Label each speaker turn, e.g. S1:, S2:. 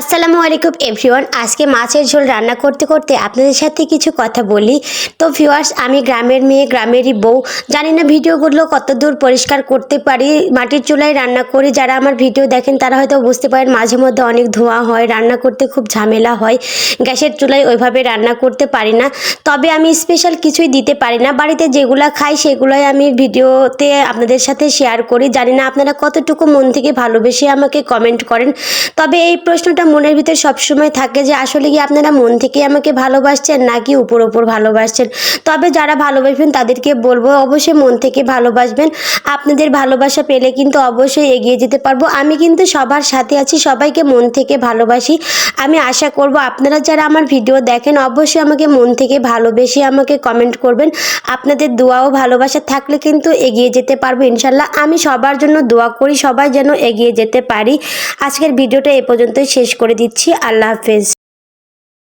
S1: আসসালামু আলাইকুম এভরিওয়ান। আজকে মাছের ঝোল রান্না করতে করতে আপনাদের সাথে কিছু কথা বলি। তো ভিউয়ার্স, আমি গ্রামের মেয়ে, গ্রামেরই বউ। জানি না ভিডিওগুলো কতদূর পরিষ্কার করতে পারি। মাটির চুলায় রান্না করি। যারা আমার ভিডিও দেখেন তারা হয়তো বুঝতে পারেন মাঝে মধ্যে অনেক ধোঁয়া হয়, রান্না করতে খুব ঝামেলা হয়। গ্যাসের চুলায় ওইভাবে রান্না করতে পারি না। তবে আমি স্পেশাল কিছুই দিতে পারি না। বাড়িতে যেগুলো খাই সেগুলোই আমি ভিডিওতে আপনাদের সাথে শেয়ার করি। জানি না আপনারা কতটুকু মন থেকে ভালোবেসে আমাকে কমেন্ট করেন। তবে এই প্রশ্নটা মনের ভিতর সবসময় থাকে যে আসলে কি আপনারা মন থেকে আমাকে ভালোবাসছেন নাকি উপর উপর ভালোবাসছেন। তবে যারা ভালোবাসবেন তাদেরকে বলবো অবশ্যই মন থেকে ভালোবাসবেন। আপনাদের ভালোবাসা পেলে কিন্তু অবশ্যই এগিয়ে যেতে পারবো। আমি কিন্তু সবার সাথে আছি, সবাইকে মন থেকে ভালোবাসি। আমি আশা করব আপনারা যারা আমার ভিডিও দেখেন অবশ্যই আমাকে মন থেকে ভালোবেসে আমাকে কমেন্ট করবেন। আপনাদের দোয়া ও ভালোবাসা থাকলে কিন্তু এগিয়ে যেতে পারবো ইনশাল্লাহ। আমি সবার জন্য দোয়া করি, সবাই যেন এগিয়ে যেতে পারি। আজকের ভিডিওটা এ পর্যন্তই শেষ করে দিচ্ছি। আল্লাহ হাফেজ।